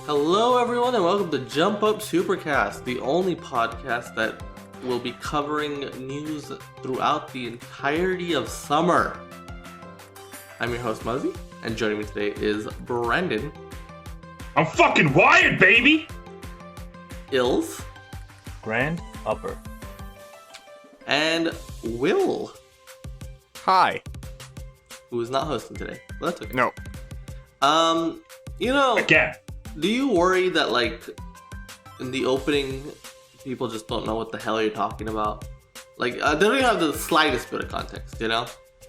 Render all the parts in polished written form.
Hello, everyone, and welcome to Jump Up Supercast, the only podcast that will be covering news throughout the entirety of summer. I'm your host, Muzzy, and joining me today is Brandon. I'm fucking wired, baby! Ills. Grand Upper. And Will. Hi. Who is not hosting today. But that's okay. No. Again. Do you worry that, in the opening, people just don't know what the hell you're talking about? They don't even have the slightest bit of context, you know?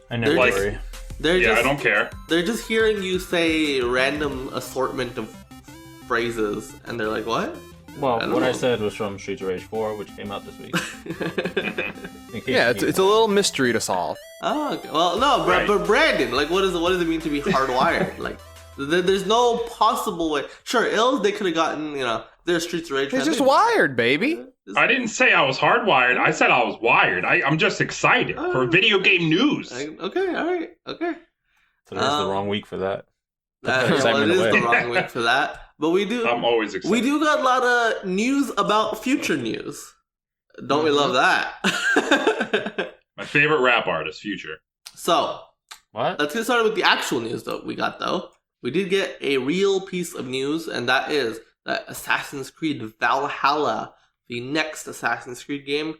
I never worry. I don't care. They're just hearing you say random assortment of phrases, and they're like, what? Well, what I said was from Streets of Rage 4, which came out this week. Yeah, it's a little mystery to solve. Oh, okay. Well, no, Right. but Brandon, what does it mean to be hardwired? There's no possible way. Sure, Ills, they could have gotten, their Streets of Rage. It's just wired, baby. I didn't say I was hardwired. I said I was wired. I'm just excited for video game news. Okay, alright, okay. So there's the wrong week for that. It is the wrong week for that. But we do. I'm always excited. We do got a lot of news about future news. Don't we love that? My favorite rap artist, Future. So, What? let's get started with the actual news though. We did get a real piece of news, and that is that Assassins Creed Valhalla, the next Assassin's Creed game,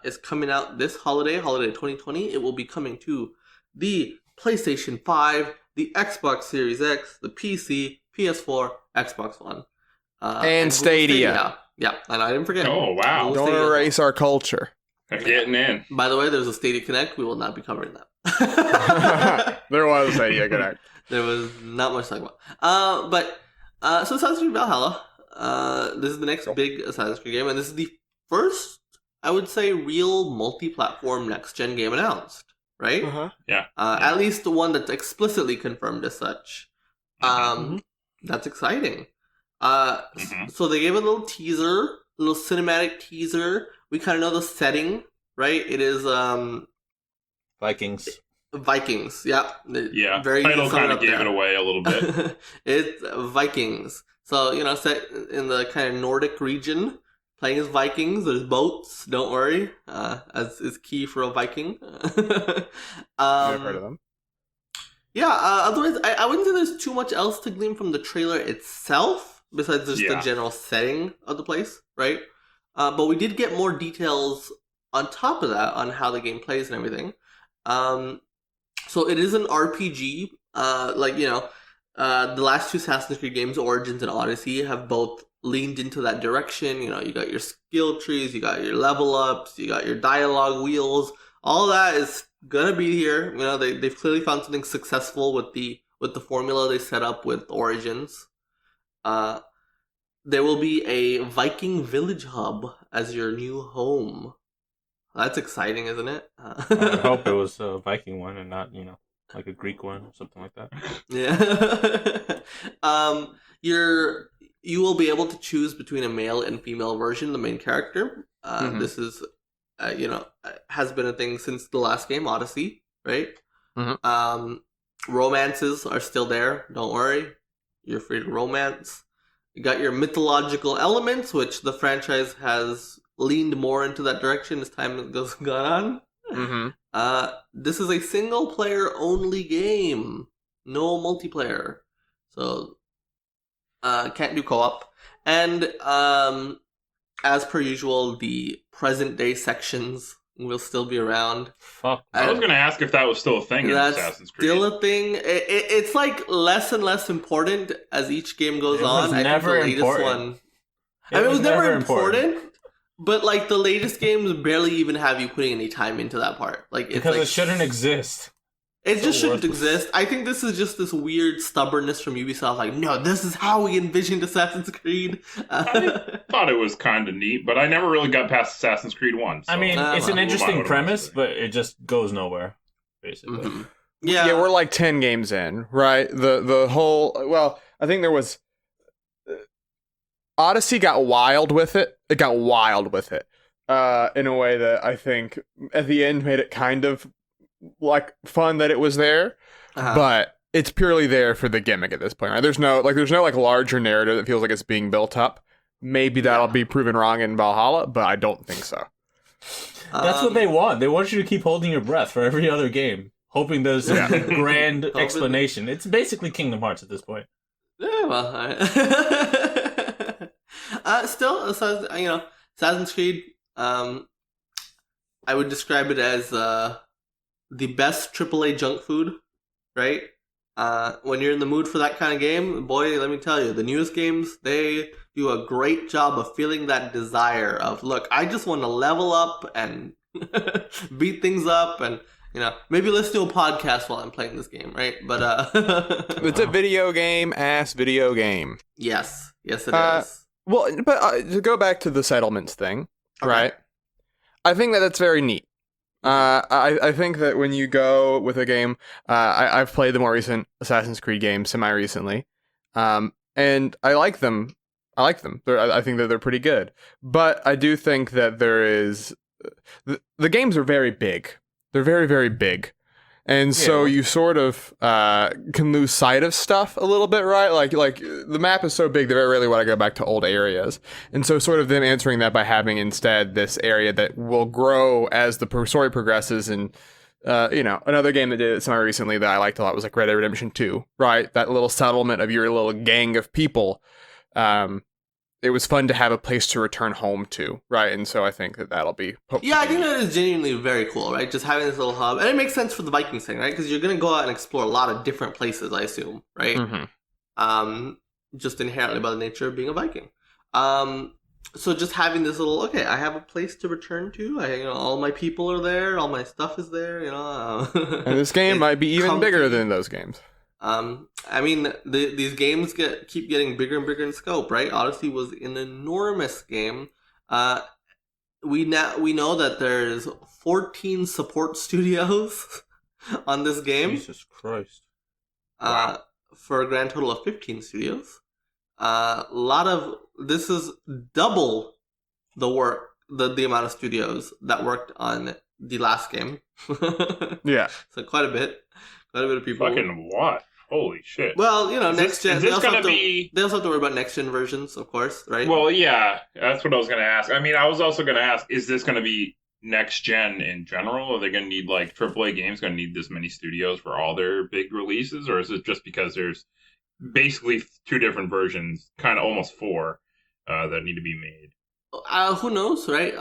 is coming out this holiday 2020. It will be coming to the PlayStation 5, the Xbox Series X, the PC, PS4, Xbox One. And Stadia. Yeah, and I didn't forget. Oh, wow. Google Don't Stadia. erase our culture. They're getting in. By the way, there's a Stadia Connect. We will not be covering that. There was Stadia Connect. There was not much to talk about. So Assassin's Creed Valhalla. This is the next big Assassin's Creed game, and this is the first, I would say, real multi-platform next-gen game announced, right? Yeah. At least the one that's explicitly confirmed as such. That's exciting. So they gave a little teaser, a little cinematic teaser. We kind of know the setting, right? It is Vikings. Vikings, yeah. Yeah. Very Title easy to kind sum of gave up it away a little bit. there. It's Vikings. So, set in the kind of Nordic region, playing as Vikings. There's boats, don't worry, as is key for a Viking. I've heard of them. Yeah, otherwise, I wouldn't say there's too much else to glean from the trailer itself, besides just the general setting of the place, right? But we did get more details on top of that, on how the game plays and everything. So it is an RPG, the last two Assassin's Creed games, Origins and Odyssey, have both leaned into that direction. You got your skill trees, you got your level ups, you got your dialogue wheels. All that is gonna be here. They've clearly found something successful with the formula they set up with Origins. There will be a Viking village hub as your new home. That's exciting, isn't it? I hope it was a Viking one and not, like a Greek one or something like that. Yeah. You will be able to choose between a male and female version, the main character. This is, has been a thing since the last game, Odyssey, right? Romances are still there. Don't worry. You're free to romance. You got your mythological elements, which the franchise has leaned more into that direction as time has gone on. This is a single player only game, no multiplayer, so can't do co-op. And as per usual, the present day sections will still be around. Fuck. I was going to ask if that was still a thing in Assassin's Creed. Still a thing. It's less and less important as each game goes on. I think the latest important. one. It was never important. But the latest games barely even have you putting any time into that part. Because it shouldn't exist. It just shouldn't exist. I think this is just this weird stubbornness from Ubisoft. No, this is how we envisioned Assassin's Creed. I thought it was kind of neat, but I never really got past Assassin's Creed 1. So it's an interesting premise, but it just goes nowhere, basically. Yeah, we're like 10 games in, right? The whole... Well, I think there was... Odyssey got wild with it. It got wild with it in a way that I think at the end made it kind of fun that it was there. But it's purely there for the gimmick at this point, right? There's no like larger narrative that feels like it's being built up. Maybe that'll be proven wrong in Valhalla, but I don't think so. That's what they want. They want you to keep holding your breath for every other game, hoping there's a grand explanation. It's basically Kingdom Hearts at this point. Yeah, well, still, Assassin's Creed. I would describe it as the best AAA junk food, right? When you're in the mood for that kind of game, boy, let me tell you, the newest games, they do a great job of feeling that desire of, look, I just want to level up and beat things up and, maybe listen to a podcast while I'm playing this game, right? But, it's a video game. Yes, it is. Well, but to go back to the settlements thing, right? I think that's very neat. I think that when you go with a game, I've played the more recent Assassin's Creed games semi-recently, and I like them. I think that they're pretty good. But I do think that there is... The games are very big. They're very, very big. And so you sort of can lose sight of stuff a little bit, right? Like the map is so big that I really want to go back to old areas. And so sort of them answering that by having instead this area that will grow as the story progresses. And, another game that did it semi-recently that I liked a lot was like Red Dead Redemption 2, right? That little settlement of your little gang of people. It was fun to have a place to return home to, right? And so I think that'll be... Yeah, I think that is genuinely very cool, right? Just having this little hub. And it makes sense for the Vikings thing, right? Because you're going to go out and explore a lot of different places, I assume, right? Mm-hmm. Just inherently by the nature of being a Viking. So just having this little, I have a place to return to. All my people are there. All my stuff is there, And this game might be even bigger than those games. These games keep getting bigger and bigger in scope, right? Odyssey was an enormous game. We know that there's 14 support studios on this game. Jesus Christ! For a grand total of 15 studios. This is double the work, the amount of studios that worked on the last game. Yeah, so quite a bit of people. Fucking what? Holy shit. Well, next gen. They also have to worry about next gen versions, of course, right? Well, yeah, that's what I was going to ask. I mean, I was also going to ask, is this going to be next gen in general? Are they going to need, like, AAA games going to need this many studios for all their big releases? Or is it just because there's basically 2 different versions, kind of almost 4, that need to be made? Who knows, right?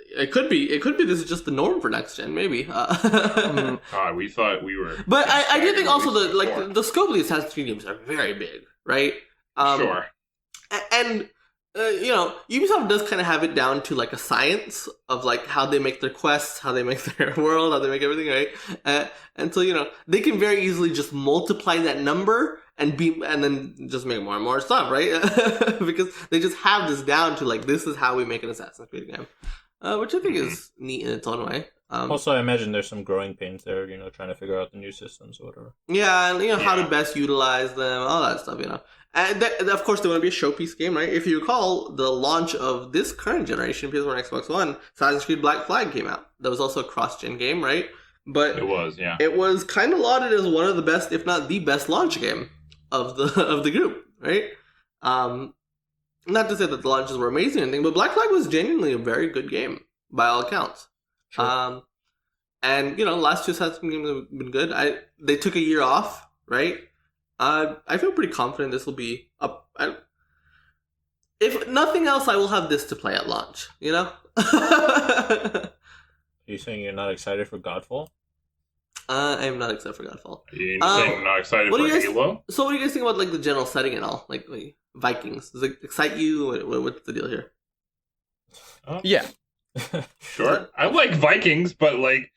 It could be this is just the norm for next gen, maybe. We thought we were. But I do think also the scope of the Assassin's Creed games are very big, right? Sure. And Ubisoft does kind of have it down to like a science of like how they make their quests, how they make their world, how they make everything, right? And so they can very easily just multiply that number and then just make more and more stuff, right? Because they just have this down to like, this is how we make an Assassin's Creed game. Which I think is neat in its own way. Also, I imagine there's some growing pains there, trying to figure out the new systems or whatever. Yeah, and how to best utilize them, all that stuff, And of course, they want to be a showpiece game, right? If you recall, the launch of this current generation, PS4 and Xbox One, Assassin's Creed Black Flag came out. That was also a cross-gen game, right? But it was, yeah. It was kind of lauded as one of the best, if not the best launch game of the group, right? Not to say that the launches were amazing or anything, but Black Flag was genuinely a very good game, by all accounts. Sure. And, last 2 Assassin's Creed games have been good. They took a year off, right? I feel pretty confident this will be up. If nothing else, I will have this to play at launch, Are you saying you're not excited for Godfall? I am not excited for Godfall. You're saying you're not excited for Halo? So what do you guys think about like the general setting and all? Like Vikings. Does it excite you? What's the deal here? Yeah. Sure. I like Vikings, but like...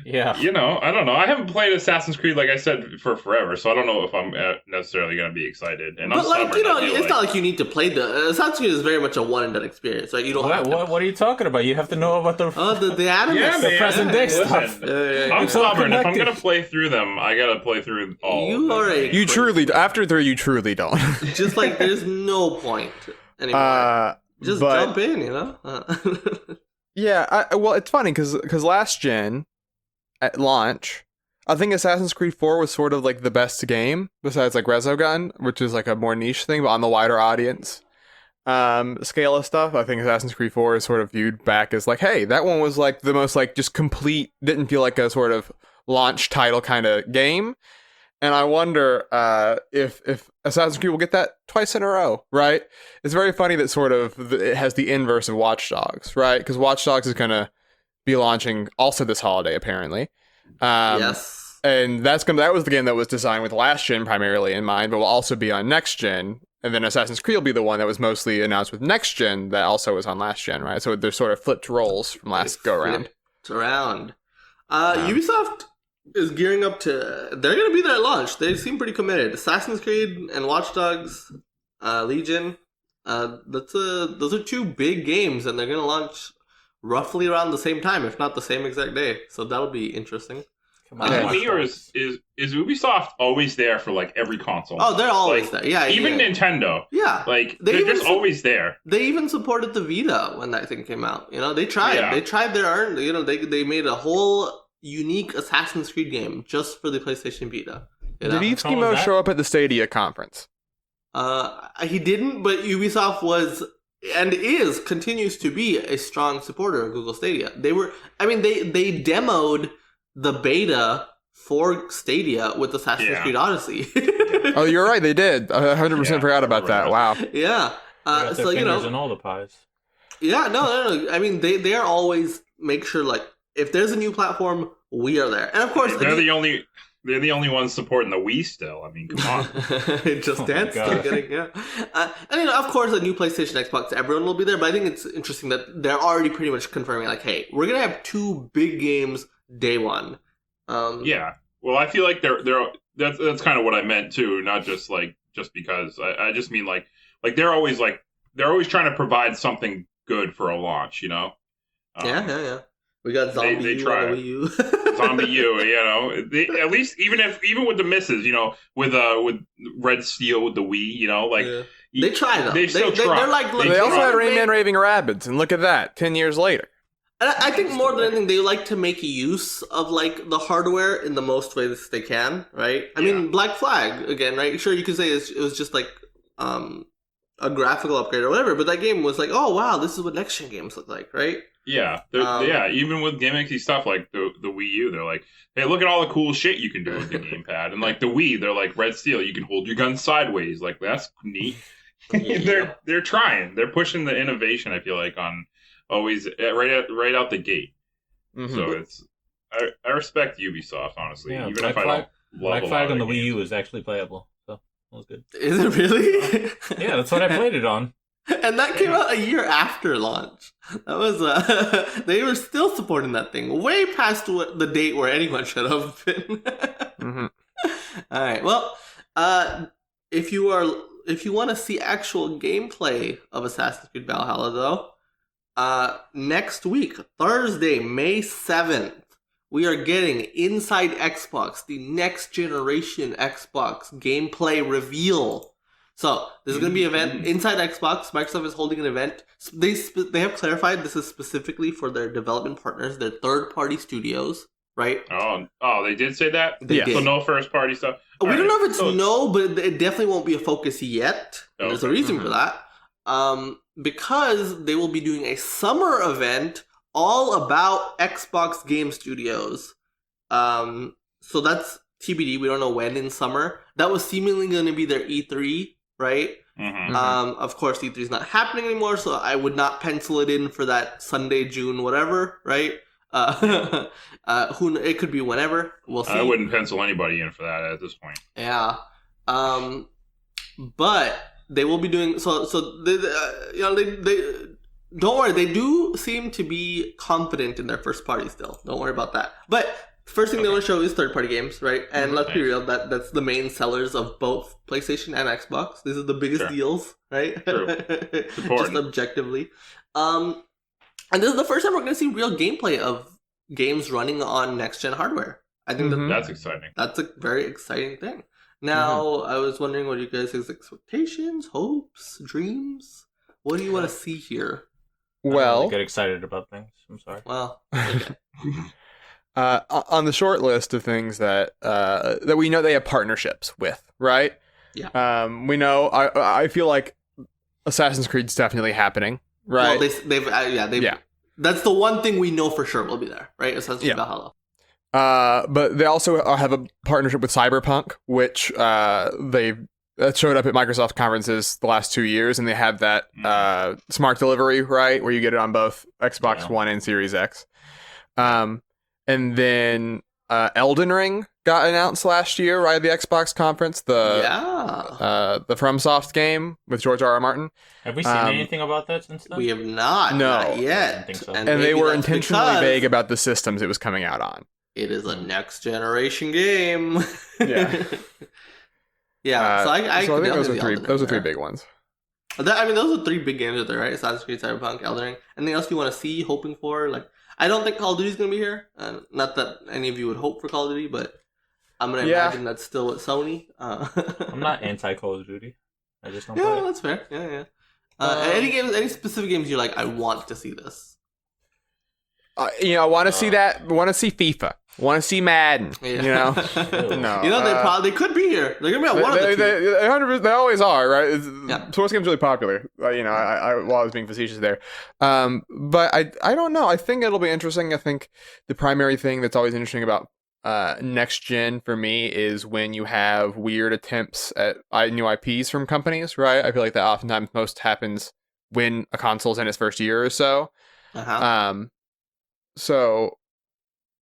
Yeah. I don't know. I haven't played Assassin's Creed, like I said, for forever, so I don't know if I'm necessarily going to be excited. And but it's not like you need to play Assassin's Creed is very much a one-and-done experience, right? You don't have to... What are you talking about? You have to know about the anime, the present day stuff. I'm stubborn. If I'm going to play through them, I got to play through all. You truly, after 3, you truly don't. Just like there's no point anymore. Just jump in, Yeah. Well, it's funny because last gen. At launch, I think Assassin's Creed 4 was sort of like the best game besides like Resogun, which is like a more niche thing, but on the wider audience scale of stuff. I think Assassin's Creed 4 is sort of viewed back as like, hey, that one was like the most like just complete, didn't feel like a sort of launch title kind of game. And I wonder if Assassin's Creed will get that twice in a row, right? It's very funny that sort of it has the inverse of Watch Dogs, right? Because Watch Dogs is going to be launching also this holiday, apparently. Yes. And that was the game that was designed with last gen primarily in mind, but will also be on next gen. And then Assassin's Creed will be the one that was mostly announced with next gen that also was on last gen, right? So they're sort of flipped roles from last go around. Flipped around. Ubisoft is gearing up to. They're going to be there at launch. They seem pretty committed. Assassin's Creed and Watch Dogs, Legion. Those are two big games, and they're going to launch roughly around the same time, if not the same exact day. So that'll be interesting. Or is Ubisoft always there for like every console? Oh, they're always there. Yeah, even Nintendo. Yeah, like they're just always there. They even supported the Vita when that thing came out. They tried. Yeah. They tried their own. They made a whole unique Assassin's Creed game just for the PlayStation Vita. Did Eskimo show up at the Stadia conference? He didn't, but Ubisoft was and continues to be a strong supporter of Google Stadia. They demoed the beta for Stadia with Assassin's Creed Odyssey. Oh, you're right. They did. 100% forgot about that. Wow. Yeah. So in all the pies. Yeah. No. I mean, they are always make sure like if there's a new platform, we are there. And of course, they're the only ones supporting the Wii still. I mean, come on. Just Dance still getting, and of course, a new PlayStation, Xbox, everyone will be there. But I think it's interesting that they're already pretty much confirming, like, hey, we're gonna have two big games day one. Yeah. Well, I feel like that's kind of what I meant too. Not just because I just mean like they're always trying to provide something good for a launch. Yeah. We got Zombie U on the Wii U. Zombie U, at least even with the misses, with Red Steel with the Wii, they try though. They still try. They also had Rayman Raving Rabbids, and look at that, 10 years later. And I think more than anything, they like to make use of like the hardware in the most ways they can, right? I mean, Black Flag again, right? Sure, you could say it was just like a graphical upgrade or whatever, but that game was like, oh wow, this is what next gen games look like, right? Yeah, even with gimmicky stuff like the Wii U, they're like, hey, look at all the cool shit you can do with the gamepad. And like the Wii, they're like Red Steel, you can hold your gun sideways. Like that's neat. They're trying. They're pushing the innovation. I feel like on always right out the gate. Mm-hmm. So it's I respect Ubisoft honestly, even if I don't love Black Flag on the games. Wii U is actually playable. So that was good. Is it really? Yeah, that's what I played it on. And that came out a year after launch. That was they were still supporting that thing way past the date where anyone should have been. Mm-hmm. All right. Well, if you want to see actual gameplay of Assassin's Creed Valhalla, though, next week, Thursday, May 7th, we are getting Inside Xbox, the next generation Xbox gameplay reveal. So, this is going to be an event inside Xbox. Microsoft is holding an event. They have clarified this is specifically for their development partners, their third-party studios, right? Oh, they did say that? They did. So no first-party stuff? We don't know if it's but it definitely won't be a focus yet. Okay. There's a reason for that. Because they will be doing a summer event all about Xbox game studios. So that's TBD. We don't know when in summer. That was seemingly going to be their E3, right? Mm-hmm. Of course, E3 is not happening anymore, so I would not pencil it in for that Sunday, June, whatever, right? It could be whenever. We'll see. I wouldn't pencil anybody in for that at this point. Yeah. But they will be doing so they don't worry, they do seem to be confident in their first party still. Don't worry about that. But first thing they want to show is third party games, right? And let's be real, that's the main sellers of both PlayStation and Xbox. These are the biggest deals, right? True. Just objectively. And this is the first time we're going to see real gameplay of games running on next gen hardware. I think that's exciting. That's a very exciting thing. Now, I was wondering what you guys' expectations, hopes, dreams. What do you want to see here? Well, I don't really get excited about things. I'm sorry. Well, okay. On the short list of things that we know they have partnerships with, right? Yeah. We know. I feel like Assassin's Creed's definitely happening, right? Well, they've That's the one thing we know for sure will be there, right? Assassin's Creed Valhalla. But they also have a partnership with Cyberpunk, which that showed up at Microsoft conferences the last 2 years, and they have that smart delivery, right, where you get it on both Xbox One and Series X. And then Elden Ring got announced last year, right, at the Xbox conference. The FromSoft game with George R.R. Martin. Have we seen anything about that since then? We have not. No. Not yet. I don't think so. And they were intentionally vague about the systems it was coming out on. It is a next generation game. Yeah. Yeah, so I think those are three big ones. Those are 3 big games out there, right? Assassin's Creed, Cyberpunk, Elden Ring. Anything else you want to see, hoping for? Like, I don't think Call of Duty's going to be here. Not that any of you would hope for Call of Duty, but I'm going to imagine that's still with Sony. I'm not anti-Call of Duty. I just don't play it. That's fair. Yeah. Any specific games you're like, I want to see this? I want to see that. Want to see FIFA. Want to see Madden. Yeah. No. They could be here. They're gonna be on one of the two. They always are, right? Sports games really popular. While I was being facetious there, but I don't know. I think it'll be interesting. I think the primary thing that's always interesting about next gen for me is when you have weird attempts at new IPs from companies, right? I feel like that oftentimes most happens when a console's in its first year or so. So,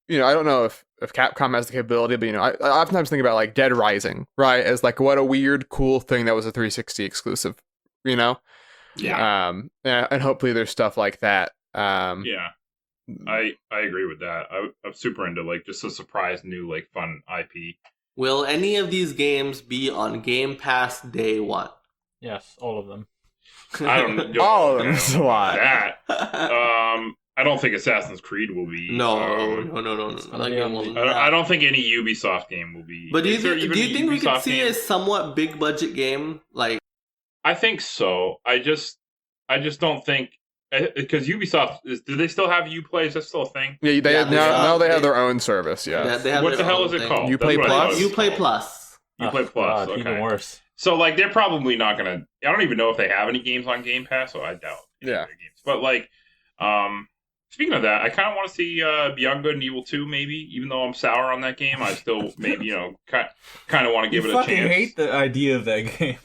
I don't know if Capcom has the capability, but, I oftentimes think about, like, Dead Rising, right? As, like, what a weird, cool thing that was a 360 exclusive, Yeah. And hopefully there's stuff like that. Yeah. I agree with that. I'm super into, like, just a surprise new, like, fun IP. Will any of these games be on Game Pass day one? Yes, all of them. I don't know. All of them is a lot. I don't think Assassin's Creed will be. No. I don't think any Ubisoft game will be. But do you think we could see a somewhat big budget game? Like, I think so. I just don't think, because Ubisoft do they still have Uplay? Is that still a thing? Yeah, they have their own service. Yeah. They have what the hell is it called? Uplay Plus. Uplay Plus. Uplay Plus. God, okay. Even worse. So, like, they're probably not gonna. I don't even know if they have any games on Game Pass, so I doubt. Any of their games. But like, speaking of that, I kind of want to see Beyond Good and Evil 2, maybe. Even though I'm sour on that game, I still maybe kind of want to give it a chance. I fucking hate the idea of that game.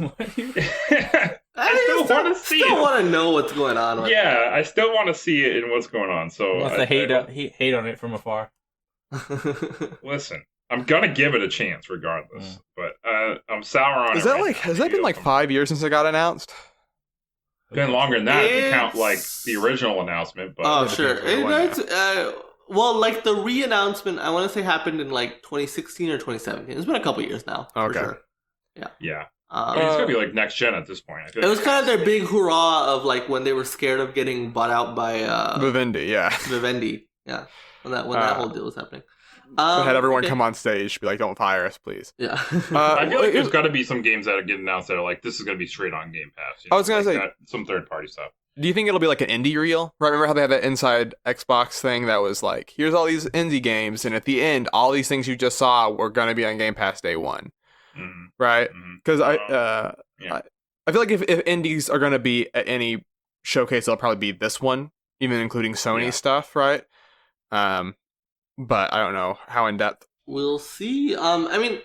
I still want to see it. I still want to know what's going on. I still want to see it and what's going on. So I hate on it from afar. Listen, I'm gonna give it a chance regardless, but I'm sour on it. Has that been like 5 years since it got announced? Been longer than that if you count like the original announcement. But sure. Well, like the re-announcement, I want to say happened in like 2016 or 2017. It's been a couple years now. Okay. For sure. Yeah. I mean, it's gonna be like next gen at this point. It was kind of their big hurrah of like when they were scared of getting bought out by Vivendi. Yeah. Vivendi. Yeah. When that whole deal was happening. They had everyone come on stage, be like, "Don't fire us, please." Yeah. I feel like there's got to be some games that are getting announced that are like, "This is going to be straight on Game Pass." I was going to say some third party stuff. Do you think it'll be like an indie reel? Right? Remember how they had that Inside Xbox thing that was like, "Here's all these indie games, and at the end, all these things you just saw were going to be on Game Pass day one." Mm-hmm. Right? Because I feel like if indies are going to be at any showcase, it'll probably be this one, even including Sony stuff, right? But I don't know how in depth. We'll see. But to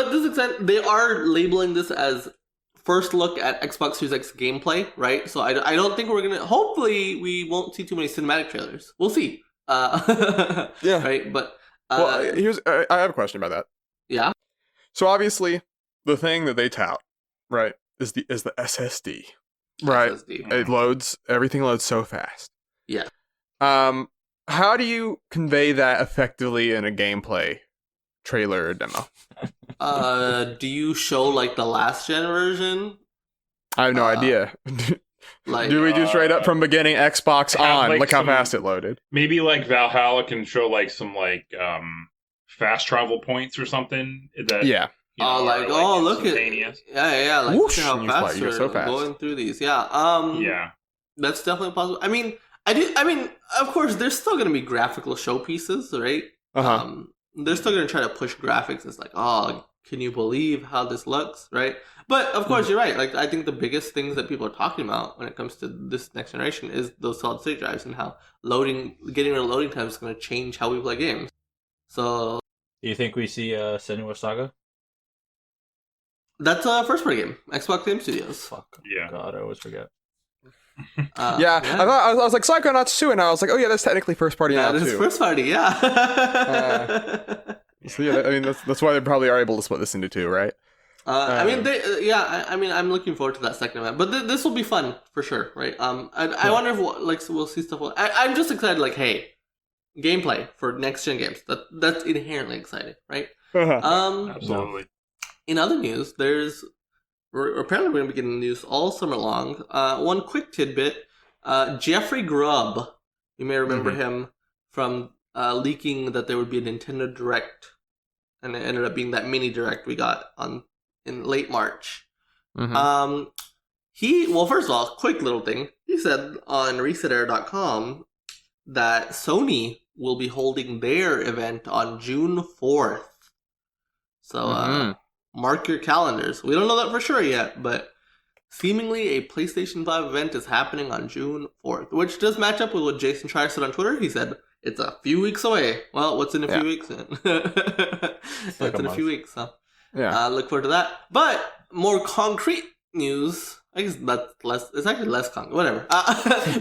this extent, they are labeling this as first look at Xbox Series X gameplay, right? So I don't think we're gonna. Hopefully, we won't see too many cinematic trailers. We'll see. Yeah. Right. But I have a question about that. Yeah. So obviously, the thing that they tout, right, is the SSD, right? SSD. It loads. Everything loads so fast. Yeah. How do you convey that effectively in a gameplay trailer or demo? Do you show like the last gen version? I have no idea. Like, do we do straight up from beginning Xbox on? Like look how fast it loaded. Maybe like Valhalla can show like some like fast travel points or something. That, yeah. Look at yeah. Like whoosh, how fast you're so fast going through these. Yeah. Yeah. That's definitely possible. I mean, of course, there's still going to be graphical showpieces, right? They're still going to try to push graphics. It's like, oh, can you believe how this looks, right? But of course, you're right. Like, I think the biggest things that people are talking about when it comes to this next generation is those solid state drives and how getting rid of loading times is going to change how we play games. So, do you think we see Senua Saga? That's a first-party game, Xbox Game Studios. Fuck. Yeah. God, I always forget. Yeah, I was like Psychonauts 2, and I was like, oh yeah, that's technically first party now too. That is first party, yeah. So yeah, I mean that's why they probably are able to split this into two, right? I mean, I'm looking forward to that second event, but this will be fun for sure, right? I wonder if we'll see stuff. I'm just excited, like, hey, gameplay for next gen games. That's inherently exciting, right? Absolutely. In other news, we're apparently going to be getting news all summer long. One quick tidbit: Jeffrey Grubb, you may remember him from leaking that there would be a Nintendo Direct, and it ended up being that mini Direct we got in late March. First of all, quick little thing. He said on ResetEra.com that Sony will be holding their event on June 4th. So mark your calendars. We don't know that for sure yet, but seemingly a PlayStation 5 event is happening on June 4th, which does match up with what Jason Schreier said on Twitter. He said it's a few weeks away. Well, what's in a few weeks? It's in a few weeks, so look forward to that. But more concrete news, I guess that's less. It's actually less concrete. Whatever.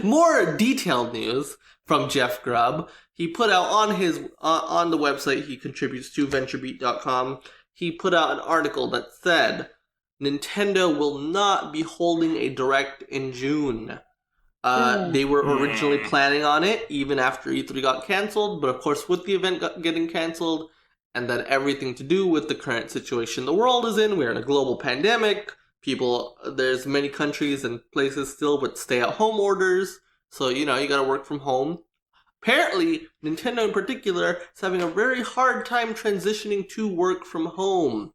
More detailed news from Jeff Grubb. He put out on his on the website he contributes to, VentureBeat.com. He put out an article that said Nintendo will not be holding a Direct in June. They were originally planning on it even after E3 got canceled, but of course with the event getting canceled and then everything to do with the current situation the world is in, we're in a global pandemic, there's many countries and places still with stay-at-home orders, so you gotta work from home. Apparently, Nintendo in particular is having a very hard time transitioning to work from home.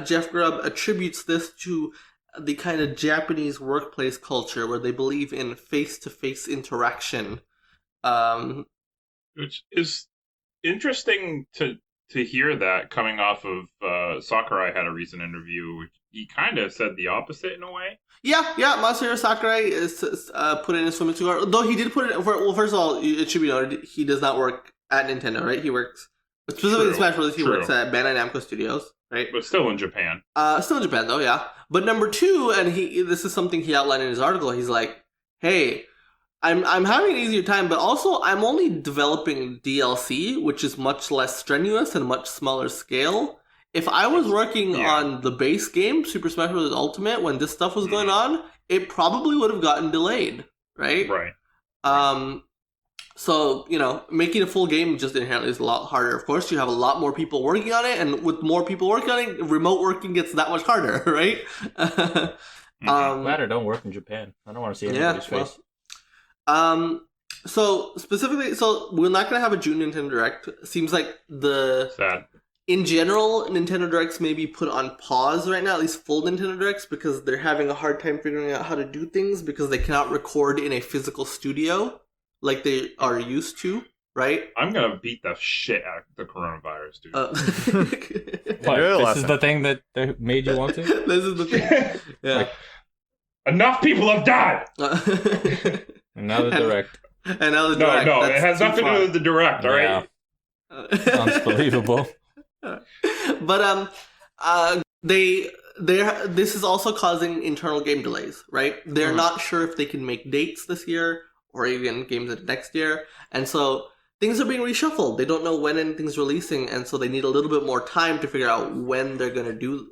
Jeff Grubb attributes this to the kind of Japanese workplace culture where they believe in face-to-face interaction. Which is interesting to hear that coming off of Sakurai had a recent interview, which he kind of said the opposite in a way. Yeah, Masahiro Sakurai is put in his swimming suit, though he did put it. Well, first of all, it should be noted he does not work at Nintendo, right? He works specifically in Smash Bros. He works at Bandai Namco Studios, right? But still in Japan. Still in Japan, though, yeah. But number two, and this is something he outlined in his article. He's like, "Hey, I'm having an easier time, but also I'm only developing DLC, which is much less strenuous and much smaller scale. If I was working on the base game, Super Smash Bros. Ultimate, when this stuff was going on, it probably would have gotten delayed, right? Right. So, making a full game just inherently is a lot harder. Of course, you have a lot more people working on it, and with more people working on it, remote working gets that much harder, right? Glad I don't work in Japan. I don't want to see anybody's face. So specifically, we're not going to have a June Nintendo Direct. Seems like Sad. In general, Nintendo Directs may be put on pause right now, at least full Nintendo Directs, because they're having a hard time figuring out how to do things because they cannot record in a physical studio like they are used to, right? I'm going to beat the shit out of the coronavirus, dude. This is the thing that they made you want to? This is the thing. Yeah. Enough people have died! And now the Direct. And now the Direct. No, it has nothing to do with the Direct, all right? Sounds believable. But this is also causing internal game delays, right? They're not sure if they can make dates this year or even games next year, and so things are being reshuffled. They don't know when anything's releasing, and so they need a little bit more time to figure out when they're going to do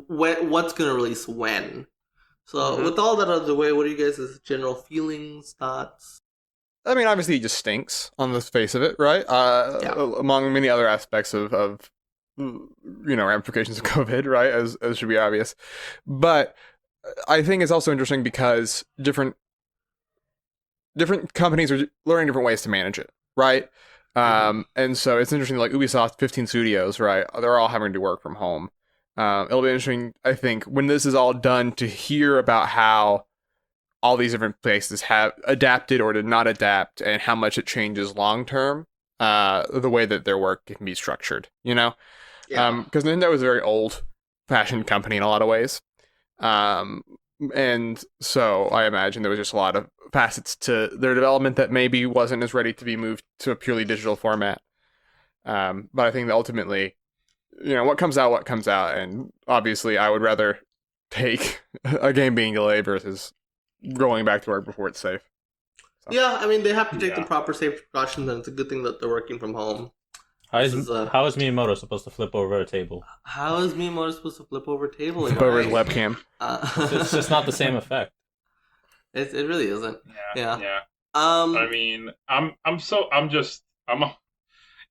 what's going to release when. So with all that out of the way, what are you guys' general feelings, thoughts? I mean, obviously, it just stinks on the face of it, right? Among many other aspects of ramifications of COVID, right? As should be obvious. But I think it's also interesting because different companies are learning different ways to manage it, right? And so it's interesting, like Ubisoft, 15 studios, right? They're all having to work from home. It'll be interesting, I think, when this is all done to hear about how all these different places have adapted or did not adapt and how much it changes long term. the way that their work can be structured, you know? Yeah. Because Nintendo is a very old-fashioned company in a lot of ways. And so I imagine there was just a lot of facets to their development that maybe wasn't as ready to be moved to a purely digital format. But I think that ultimately, what comes out, and obviously I would rather take a game being delayed versus going back to work before it's safe. So. Yeah, I mean, they have to take the proper safety precautions, and it's a good thing that they're working from home. How is Miyamoto supposed to flip over a table? How is Miyamoto supposed to flip over a table? Flip over his webcam. It's just not the same effect. It really isn't. Yeah. I mean,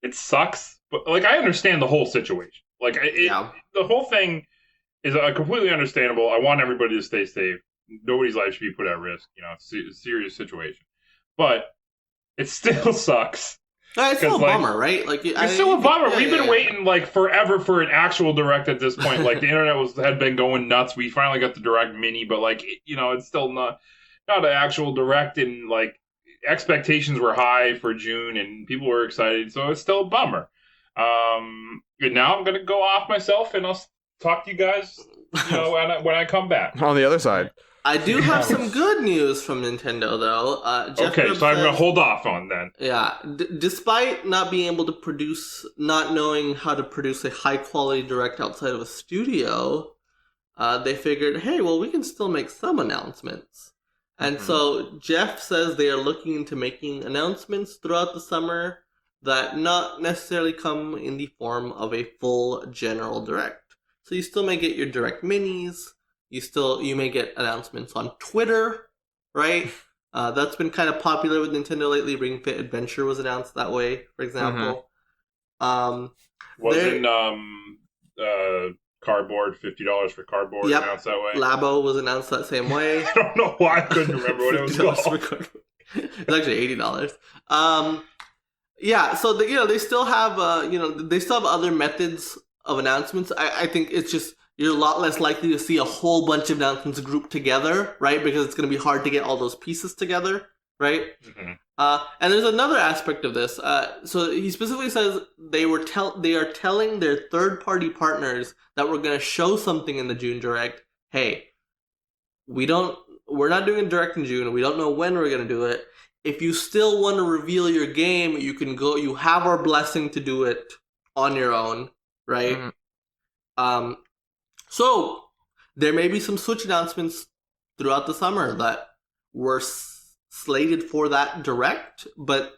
it sucks, but like I understand the whole situation. Like the whole thing is completely understandable. I want everybody to stay safe. Nobody's life should be put at risk. It's a serious situation, but it still sucks. It's still a bummer, right? Like it's still a bummer. We've been waiting like forever for an actual direct at this point. Like the internet had been going nuts. We finally got the direct mini, but like it's still not an actual direct, and like expectations were high for June, and people were excited. So it's still a bummer. And now I'm gonna go off myself, and I'll talk to you guys, when I come back on the other side. I do have some good news from Nintendo, though. Okay, so I'm going to hold off on then. Yeah, despite not being able to not knowing how to produce a high-quality direct outside of a studio, they figured, hey, well, we can still make some announcements. And so Jeff says they are looking into making announcements throughout the summer that not necessarily come in the form of a full general direct. So you still may get your direct minis. You may get announcements on Twitter, right? That's been kind of popular with Nintendo lately. Ring Fit Adventure was announced that way, for example. Wasn't cardboard, $50 for cardboard announced that way? Labo was announced that same way. I don't know why I couldn't remember what it was called. It's actually $80. So they still have they still have other methods of announcements. I think it's just you're a lot less likely to see a whole bunch of announcements grouped together, right? Because it's going to be hard to get all those pieces together, right? And there's another aspect of this. So he specifically says they are telling their third-party partners that we're going to show something in the June Direct. Hey, we're not doing a Direct in June. We don't know when we're going to do it. If you still want to reveal your game, you can go. You have our blessing to do it on your own, right? So there may be some Switch announcements throughout the summer that were slated for that direct, but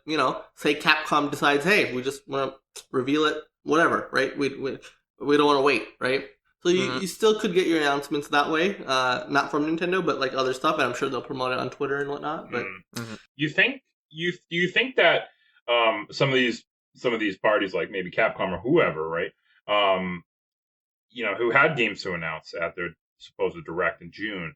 say Capcom decides, hey, we just want to reveal it, whatever, right? We don't want to wait, right? So you still could get your announcements that way, not from Nintendo, but like other stuff, and I'm sure they'll promote it on Twitter and whatnot. But you think that some of these parties, like maybe Capcom or whoever, right? Who had games to announce at their supposed direct in June.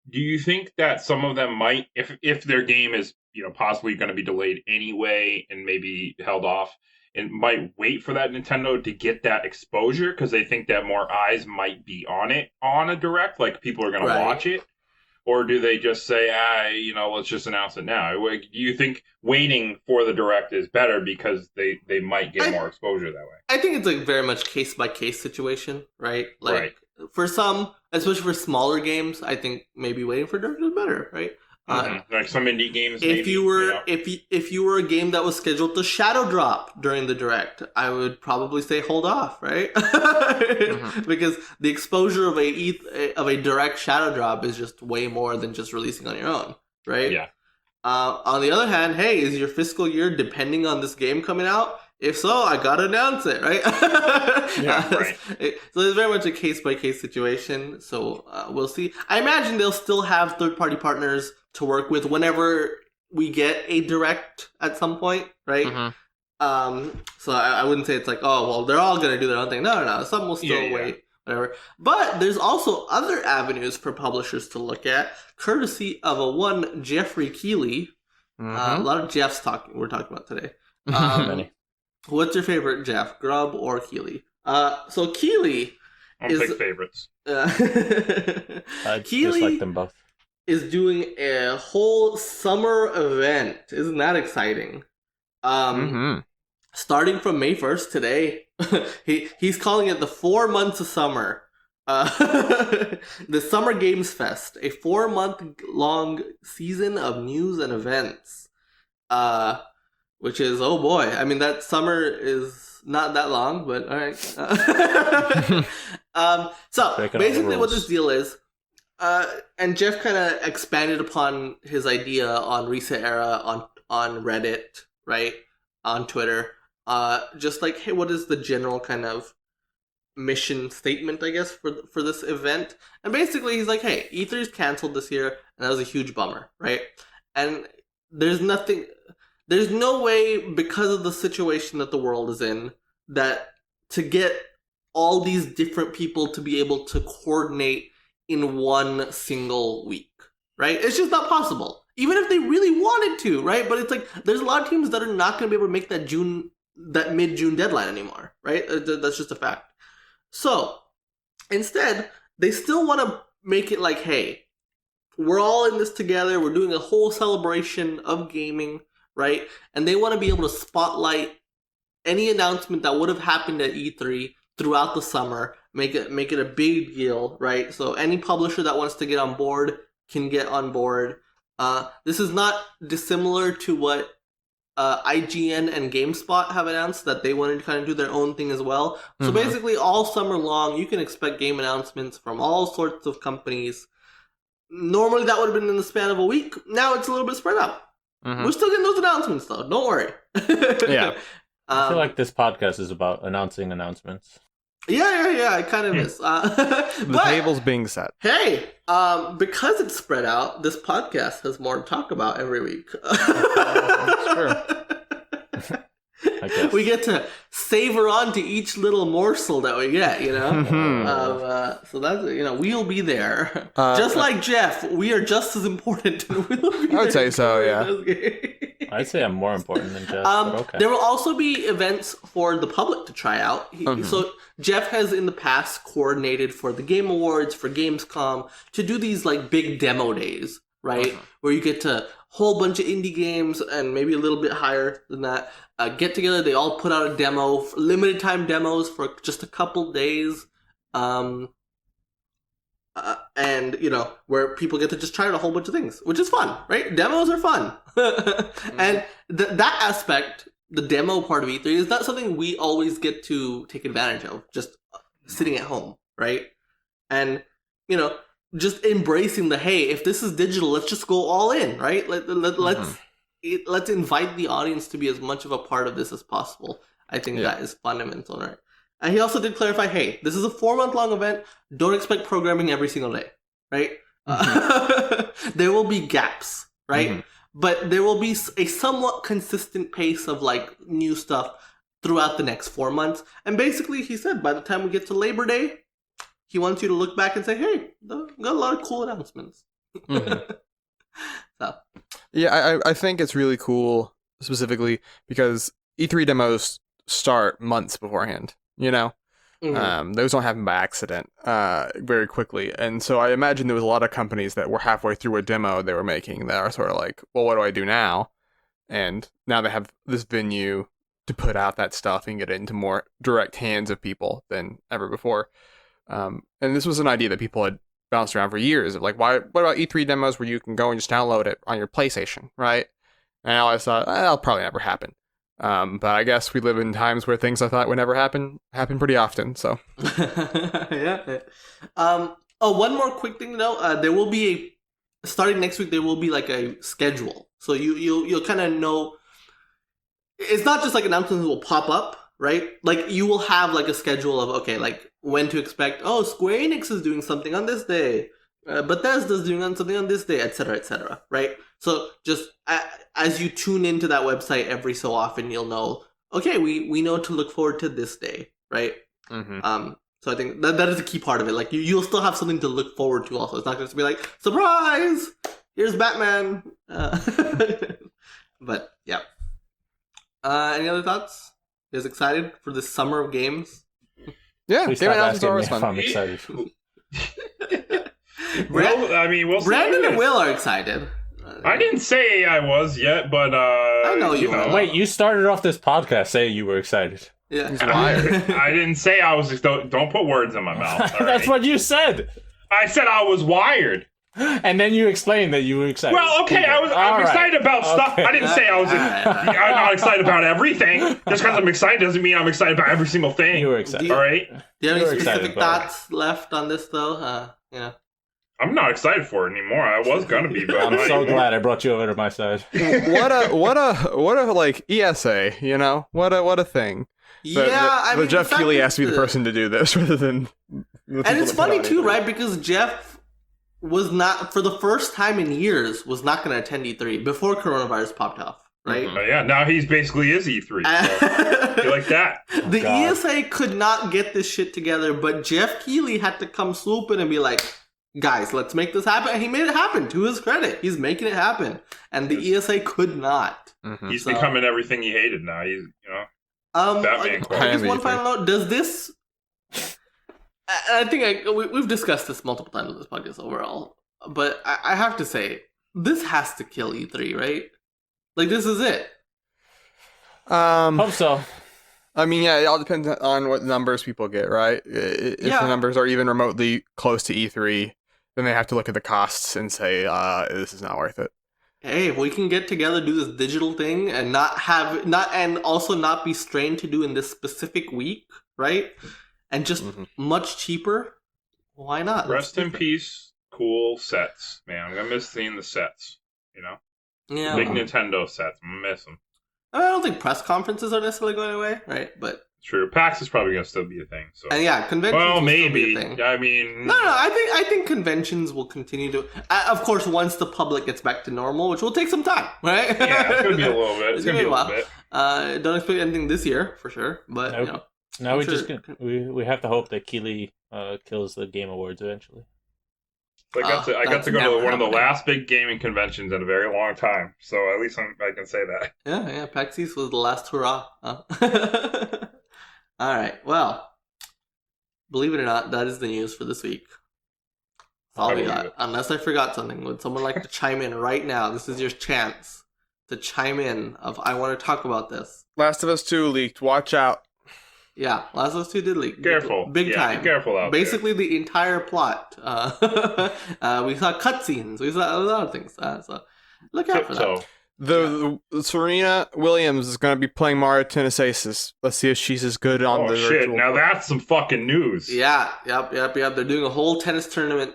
Do you think that some of them might, if their game is, possibly going to be delayed anyway and maybe held off, and might wait for that Nintendo to get that exposure because they think that more eyes might be on it on a direct, like people are going to watch it? Or do they just say, let's just announce it now? Do you think waiting for the direct is better because they might get more exposure that way? I think it's like very much case-by-case situation, right? Like for some, especially for smaller games, I think maybe waiting for direct is better, right? Like some indie games. If you were a game that was scheduled to shadow drop during the direct, I would probably say hold off, right? Because the exposure of a direct shadow drop is just way more than just releasing on your own, right? Yeah. On the other hand, hey, is your fiscal year depending on this game coming out? If so, I gotta announce it, right? Right. So it's very much a case-by-case situation. So we'll see. I imagine they'll still have third-party partners to work with whenever we get a direct at some point, right? So I wouldn't say it's like, oh, well, they're all gonna do their own thing. No. Some will still wait, whatever. But there's also other avenues for publishers to look at, courtesy of a one Jeffrey Keighley. A lot of Jeffs we're talking about today. Many. What's your favorite Jeff, Grubb or Keighley? So Keighley I'll pick favorites. I just like them both. Is doing a whole summer event. Isn't that exciting? starting from May 1st today, he's calling it the 4 months of summer. The Summer Games Fest, a 4-month-long season of news and events. Which is, oh boy. I mean, that summer is not that long, but all right. So basically what this deal is, and Jeff kind of expanded upon his idea on Reset Era on Reddit, right? On Twitter. Just like, hey, what is the general kind of mission statement, I guess, for this event? And basically he's like, hey, E3 is canceled this year, and that was a huge bummer, right? And there's no way, because of the situation that the world is in, that to get all these different people to be able to coordinate in one single week, right? It's just not possible. Even if they really wanted to, right? But it's like, there's a lot of teams that are not going to be able to make that mid-June deadline anymore, right? That's just a fact. So, instead, they still want to make it like, hey, we're all in this together, we're doing a whole celebration of gaming, right? And they want to be able to spotlight any announcement that would have happened at E3 throughout the summer, make it a big deal, right? So any publisher that wants to get on board can get on board. This is not dissimilar to what IGN and GameSpot have announced, that they wanted to kind of do their own thing as well. So basically all summer long, you can expect game announcements from all sorts of companies. Normally that would have been in the span of a week. Now it's a little bit spread out. We're still getting those announcements though. Don't worry. Yeah. I feel like this podcast is about announcing announcements. Yeah, it kind of is. The table's being set. Hey, because it's spread out, this podcast has more to talk about every week. That's true. I guess. We get to savor onto each little morsel that we get, you know? So that's, you know, we'll be there. Just like Jeff, we are just as important. And we'll be I would say so, yeah. I'd say I'm more important than Jeff, but okay. There will also be events for the public to try out. So Jeff has in the past coordinated for the Game Awards, for Gamescom, to do these like big demo days, right? Where you get to whole bunch of indie games and maybe a little bit higher than that get together. They all put out a demo, limited time demos for just a couple days. And, you know, where people get to just try out a whole bunch of things, which is fun, right? Demos are fun. And that aspect, the demo part of E3, is not something we always get to take advantage of, just sitting at home, right? And, you know, just embracing the, hey, if this is digital, let's just go all in, right? Let's invite the audience to be as much of a part of this as possible. I think that is fundamental, right? And he also did clarify, hey, this is a 4-month-long event. Don't expect programming every single day, right? There will be gaps, right? But there will be a somewhat consistent pace of, like, new stuff throughout the next 4 months. And basically, he said, by the time we get to Labor Day, he wants you to look back and say, hey, got a lot of cool announcements. So. Yeah, I think it's really cool, specifically, because E3 demos start months beforehand. You know, those don't happen by accident very quickly. And so I imagine there was a lot of companies that were halfway through a demo they were making that are sort of like, well, what do I do now? And now they have this venue to put out that stuff and get it into more direct hands of people than ever before. And this was an idea that people had bounced around for years of like, what about E3 demos where you can go and just download it on your PlayStation, right? And I always thought, that'll probably never happen. But I guess we live in times where things I thought would never happen pretty often. So, yeah. One more quick thing though. There will be starting next week. There will be like a schedule, so you'll kind of know. It's not just like announcements will pop up, right? Like you will have like a schedule of okay, like when to expect. Oh, Square Enix is doing something on this day. Bethesda's doing something on this day, etc., right? So just as you tune into that website every so often, you'll know, okay, we know to look forward to this day, right? So I think that is a key part of it. Like you'll still have something to look forward to also. It's not just to be like, surprise, here's Batman. But yeah. Any other thoughts? You guys excited for this summer of games? Yeah, game announcements are always fun. I'm excited. We'll see. Brandon and Will are excited. I didn't say I was yet, but I know you are. Wait, you started off this podcast saying you were excited. Yeah. I didn't say I was. Don't put words in my mouth. That's what you said. I said I was wired. And then you explained that you were excited. Well, okay, I'm excited about stuff. I didn't say I was. I'm not excited about everything. Just because I'm excited doesn't mean I'm excited about every single thing. You were excited. All right. Do you have any specific thoughts left on this, though? I'm not excited for it anymore. I was gonna be, but I'm so glad I brought you over to my side. What a like ESA, you know? What a thing. I mean, Jeff Keighley has to be the person to do this rather than. And it's funny too, right? Because Jeff was not, for the first time in years, was not going to attend E3 before coronavirus popped off, right? Yeah, now he's basically is E3. So you like that? The ESA could not get this shit together, but Jeff Keighley had to come swoop in and be like, guys, let's make this happen. And he made it happen, to his credit. He's making it happen. And the ESA could not. He's becoming everything he hated now. He's, Batman. I just one final note. Does this... I think we've discussed this multiple times on this podcast overall, but I have to say, this has to kill E3, right? Like, this is it. Hope so. I mean, yeah, it all depends on what numbers people get, right? If the numbers are even remotely close to E3, then they have to look at the costs and say, this is not worth it. Hey, if we can get together, do this digital thing, and also not be strained to do in this specific week, right? And just much cheaper, why not? Rest in peace, cool sets, man. I'm gonna miss seeing the sets, Yeah. Big Nintendo sets. I'm gonna miss them. I don't think press conferences are necessarily going away, right? But true, PAX is probably gonna still be a thing. So conventions. Well, will maybe. Still be a thing. I mean, no. I think conventions will continue to. Of course, once the public gets back to normal, which will take some time, right? Yeah, it's gonna be a little bit. It's gonna be a little bit. Don't expect anything this year for sure, but nope. No, we have to hope that Keighley kills the Game Awards eventually. I got to go to one of the last big gaming conventions in a very long time, so at least I can say that. Yeah, PAX East was the last hurrah. Huh? All right, well, believe it or not, that is the news for this week. That's all we got. Unless I forgot something, would someone like to chime in right now? This is your chance to chime in of I want to talk about this. Last of Us 2 leaked. Watch out. Yeah, Last of Us 2 did leak. Careful. Big time. Be careful out Basically, the entire plot. We saw cutscenes. We saw a lot of things. So look out for that. The Serena Williams is going to be playing Mario Tennis Aces. Let's see if she's as good on the shit. virtual Now that's some fucking news. Yeah. Yep. They're doing a whole tennis tournament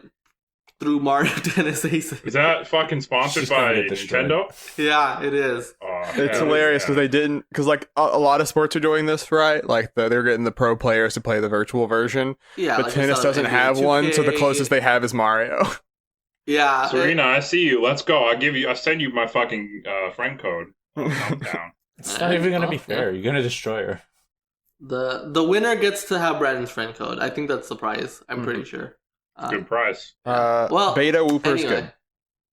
through Mario Tennis Aces. Is that fucking sponsored by Nintendo? Yeah, it is. It's hilarious because they didn't, because like a lot of sports are doing this, right? Like they're getting the pro players to play the virtual version. Yeah, but tennis doesn't have one, so the closest they have is Mario. Yeah. Serena, I see you. Let's go. I'll send you my fucking friend code. Down. It's not even gonna be fair. You're gonna destroy her. The winner gets to have Brandon's friend code. I think that's the prize. I'm pretty sure. Good price. Well, Beta Whooper's good.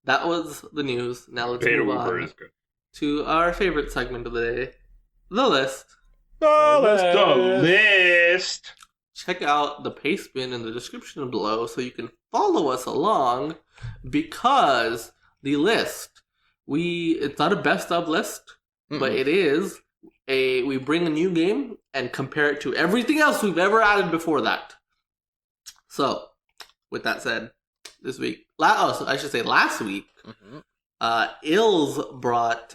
That was the news. Now let's Beta move Whooper on is good. To our favorite segment of the day, the list. The list. Check out the paste bin in the description below so you can follow us along, because the list, it's not a best of list, but it is we bring a new game and compare it to everything else we've ever added before that. So, with that said, this week, last week, Ills brought,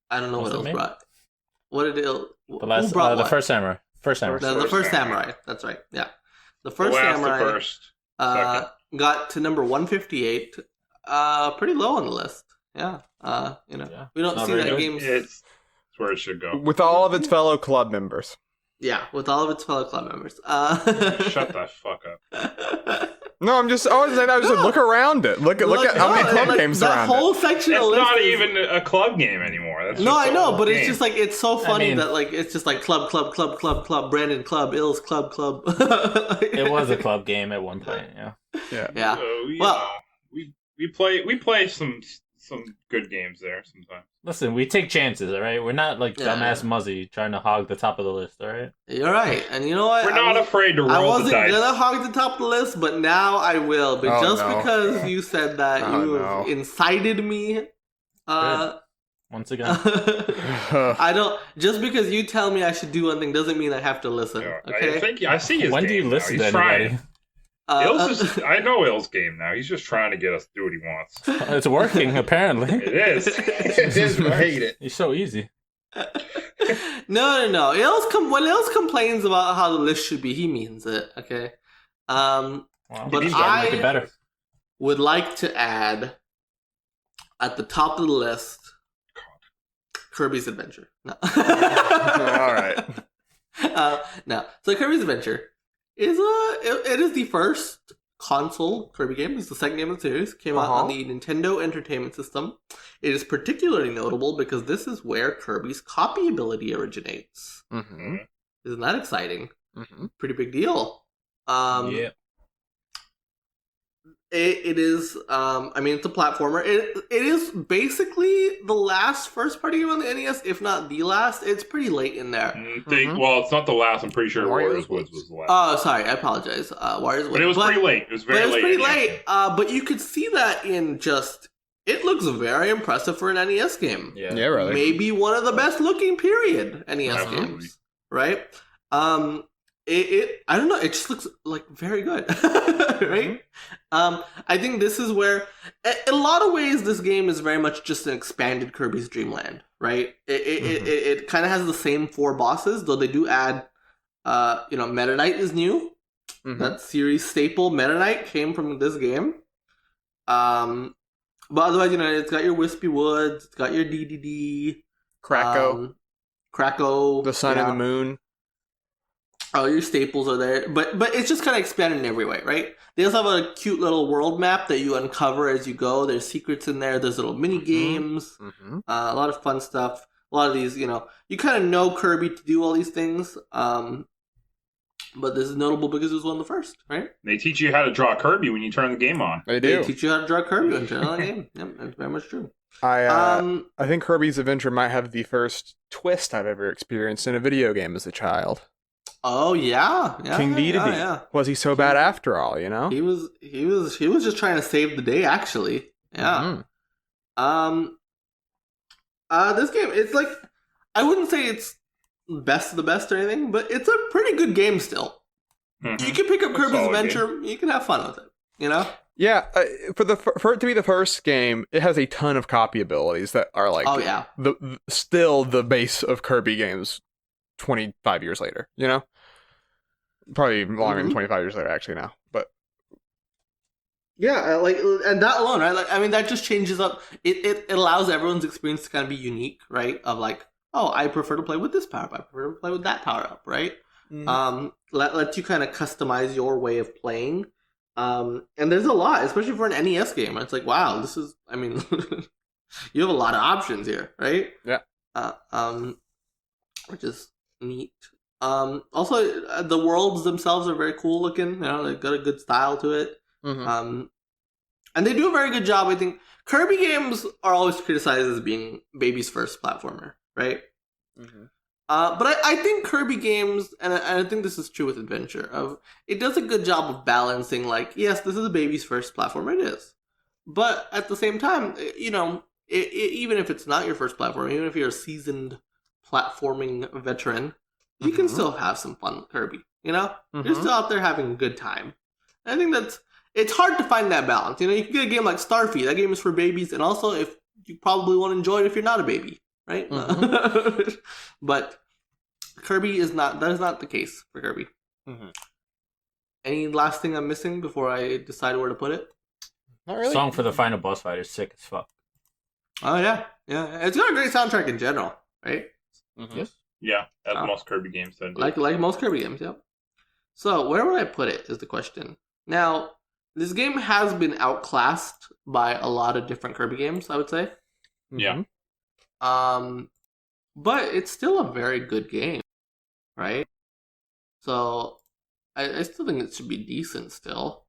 I don't know what Ills brought. What did Ills? The First Samurai. The First Samurai. That's right. Yeah, the First Samurai. Got to number 158. Pretty low on the list. Yeah. We don't see that game. It's where it should go. With all of its fellow club members. Yeah, with all of its fellow club members. Shut the fuck up. No, I'm just always saying. Look around it. Look at how many club games are around. That whole section of list. It's not even a club game anymore. That's no, I know, but it's just like it's so funny that like it's just like club, Brandon club, Ills club. It was a club game at one point. Yeah. Well, we play some good games there sometimes. Listen, we take chances, all right? We're not like dumbass Muzzy trying to hog the top of the list, all right? You're right. And you know what? We're not afraid to roll the dice. I wasn't going to hog the top of the list, but now I will. But because you said that, you incited me Once again. I don't. Just because you tell me I should do one thing doesn't mean I have to listen. Okay. I see his When game do you listen now. to anybody? I know Ill's game now. He's just trying to get us to do what he wants. It's working, apparently. It is. It is, but I hate it. It's so easy. No. When Ills complains about how the list should be, he means it. Okay. Wow. But He's trying to make it better. would like to add at the top of the list Kirby's Adventure. No. All right. No. So Kirby's Adventure is it is the first console Kirby game. It's the second game in the series. Came out on the Nintendo Entertainment System. It is particularly notable because this is where Kirby's copy ability originates. Mm-hmm. Isn't that exciting? Mm-hmm. Pretty big deal. Yeah. It is. I mean, it's a platformer. It is basically the last first party game on the NES, if not the last. It's pretty late in there. Well, it's not the last. I'm pretty sure Warriors Woods was the last. Oh, sorry, I apologize. Warriors Woods, but it was pretty late. It was very late. Pretty late. But you could see that in just. It looks very impressive for an NES game. Yeah, really. Maybe one of the best looking period NES games. Right. I don't know. It just looks like very good, right? I think this is where, in a lot of ways, this game is very much just an expanded Kirby's Dream Land, right? It kind of has the same 4 bosses, though they do add, Meta Knight is new. Mm-hmm. That series staple Meta Knight came from this game. But otherwise, it's got your Wispy Woods, it's got your DDD, Kracko, the Sun and the Moon. Oh, your staples are there, but it's just kind of expanded in every way, right? They also have a cute little world map that you uncover as you go. There's secrets in there. There's little mini games, a lot of fun stuff. A lot of these, you kind of know Kirby to do all these things. But this is notable because it was one of the first, right? They teach you how to draw Kirby when you turn the game on. They do. They teach you how to draw Kirby when you turn on the game. Yep, that's very much true. I think Kirby's Adventure might have the first twist I've ever experienced in a video game as a child. Oh yeah, King Dedede. Yeah. Was he so bad after all? He was just trying to save the day. Actually, yeah. Mm-hmm. This game, it's like, I wouldn't say it's best of the best or anything, but it's a pretty good game still. Mm-hmm. You can pick up Kirby's Adventure. Game. You can have fun with it. Yeah, for it to be the first game, it has a ton of copy abilities that are like, still the base of Kirby games. 25 years later, probably longer than 25 years later actually now, but yeah, and that alone, right? Like, I mean, that just changes up. It allows everyone's experience to kind of be unique, right? Of like, oh, I prefer to play with this power up. I prefer to play with that power up, right? Mm-hmm. Let you kind of customize your way of playing. And there's a lot, especially for an NES game. It's like, wow, this is. I mean, you have a lot of options here, right? Yeah. Which is neat. Also, the worlds themselves are very cool looking. They've got a good style to it. Mm-hmm. And they do a very good job. I think Kirby games are always criticized as being baby's first platformer, right? Mm-hmm. But I think Kirby games, and I think this is true with Adventure, it does a good job of balancing, like, yes, this is a baby's first platformer, it is. But at the same time, even if it's not your first platform, even if you're a seasoned platforming veteran, you can still have some fun with Kirby. You're still out there having a good time. I think it's hard to find that balance. You can get a game like Starfy. That game is for babies, and also if you probably won't enjoy it if you're not a baby, right? Mm-hmm. But Kirby is not. That is not the case for Kirby. Mm-hmm. Any last thing I'm missing before I decide where to put it? Not really. Song for the final boss fight is sick as fuck. Oh yeah. It's got a great soundtrack in general, right? Mm-hmm. Yes. Yeah, as most Kirby games tend to. Like most Kirby games, yep. So where would I put it is the question. Now, this game has been outclassed by a lot of different Kirby games, I would say. Yeah. But it's still a very good game, right? So I still think it should be decent still.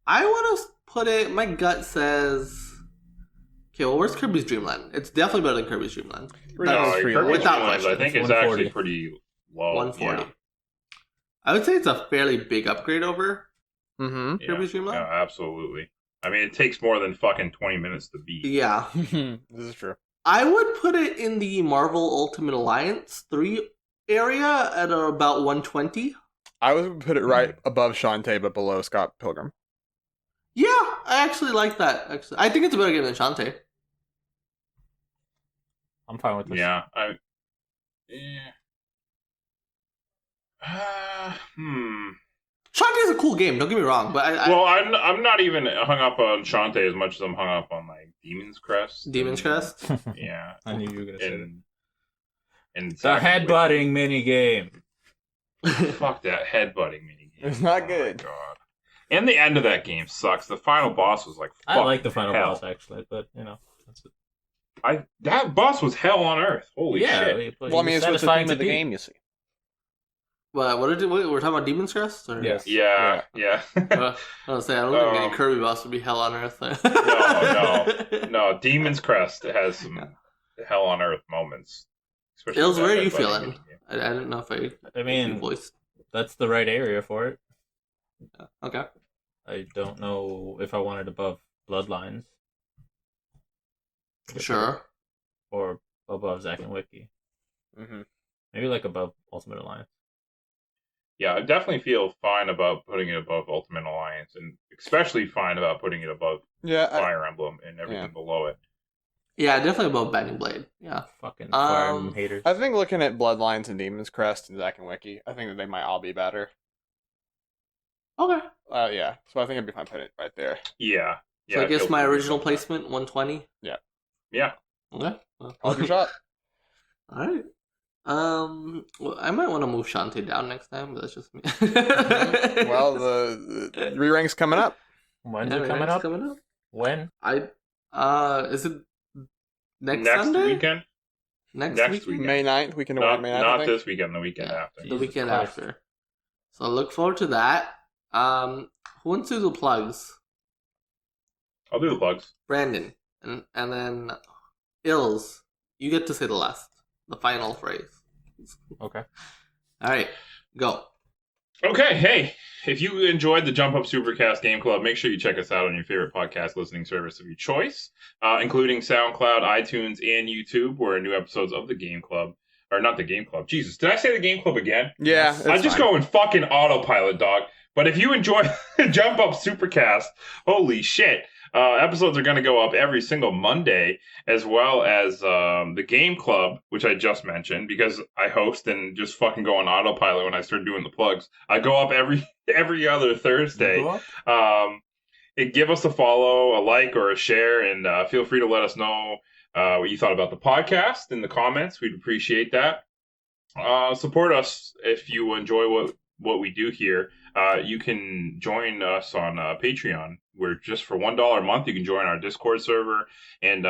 I want to put it, my gut says, okay, well, where's Kirby's Dream Land? It's definitely better than Kirby's Dream Land. Kirby's Dream Land, I think it's actually pretty low. 140. Yeah. I would say it's a fairly big upgrade over Kirby's Dream Land. Yeah, absolutely. I mean, it takes more than fucking 20 minutes to beat. Yeah. This is true. I would put it in the Marvel Ultimate Alliance 3 area at about 120. I would put it right above Shantae, but below Scott Pilgrim. Yeah, I actually like that. Actually, I think it's a better game than Shantae. I'm fine with this. Yeah. Shantae is a cool game. Don't get me wrong, but I'm not even hung up on Shantae as much as I'm hung up on like Demon's Crest. Demon's Crest. Yeah. I knew you were gonna say that. And The headbutting minigame. Fuck that headbutting minigame. It's not good. Oh my god. And the end of that game sucks. The final boss was like I like the final hell. boss actually, but that's it. That boss was hell on earth. Holy shit. Well, I mean, it's what's the theme of the game, you see. What we're talking about Demon's Crest? Or? Yes. Yeah. I was saying, I don't think any Kirby boss would be hell on earth. No. Demon's Crest has some hell on earth moments. Ills, where are you feeling? I didn't know if I mean, that's the right area for it. Yeah. Okay. I don't know if I want it above Bloodlines. Sure. Or above Zack and Wiki. Mm-hmm. Maybe like above Ultimate Alliance. Yeah, I definitely feel fine about putting it above Ultimate Alliance, and especially fine about putting it above Fire Emblem and everything below it. Yeah, definitely above Binding Blade. Yeah. Fucking Fire Emblem haters. I think looking at Bloodlines and Demon's Crest and Zack and Wiki, I think that they might all be better. Okay. Yeah. So I think I'd be fine putting it right there. Yeah. So I guess my original placement, 120. Yeah. Yeah. Okay. Call your shot. All right. Well, I might want to move Shantae down next time, but that's just me. Well, the re-rank's coming up. When's it coming up? When? Is it next Sunday? Weekend? Next weekend? May 9th. Weekend Not, of May 9th. not this weekend, the weekend after. The weekend after. So look forward to that. Who wants to do the plugs? I'll do the plugs. Brandon. And then Ills, you get to say the final phrase. Okay. Alright, go. Okay, hey, if you enjoyed the Jump Up Supercast Game Club, make sure you check us out on your favorite podcast listening service of your choice, including SoundCloud, iTunes, and YouTube, where new episodes of the Game Club, or not the Game Club, Jesus, did I say the Game Club again? Yeah, I just go in fucking autopilot, dog. But if you enjoy Jump Up Supercast, holy shit. Episodes are going to go up every single Monday, as well as the Game Club, which I just mentioned, because I host and just fucking go on autopilot when I start doing the plugs. I go up every other Thursday. Give us a follow, a like, or a share, and feel free to let us know what you thought about the podcast in the comments. We'd appreciate that. Support us if you enjoy what we do here. You can join us on Patreon, where just for $1 a month you can join our Discord server, and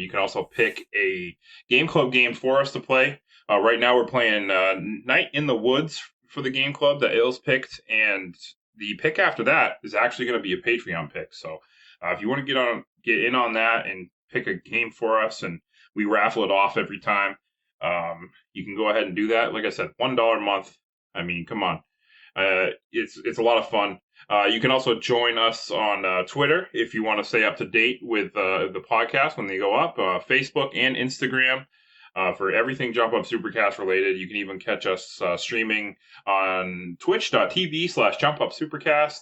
you can also pick a Game Club game for us to play. Right now we're playing Night in the Woods for the Game Club that Ills picked, and the pick after that is actually going to be a Patreon pick. So if you want to get in on that and pick a game for us, and we raffle it off every time, you can go ahead and do that. Like I said, $1 a month. I mean, come on. It's a lot of fun. You can also join us on Twitter if you want to stay up to date with the podcast when they go up. Facebook and Instagram for everything Jump Up Supercast related. You can even catch us streaming on twitch.tv/Jump Up Supercast.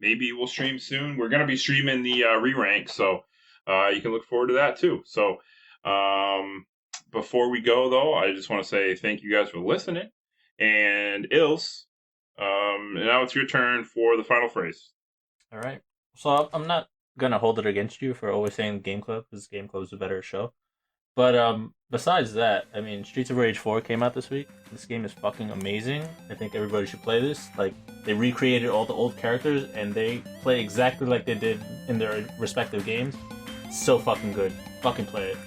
Maybe we'll stream soon. We're going to be streaming the re-rank, so you can look forward to that too. So before we go, though, I just want to say thank you guys for listening. And Ills, now it's your turn for the final phrase. All right. So I'm not gonna hold it against you for always saying Game Club, because Game Club's a better show. But besides that, I mean, Streets of Rage 4 came out this week. This game is fucking amazing. I think everybody should play this. Like, they recreated all the old characters, and they play exactly like they did in their respective games. So fucking good. Fucking play it.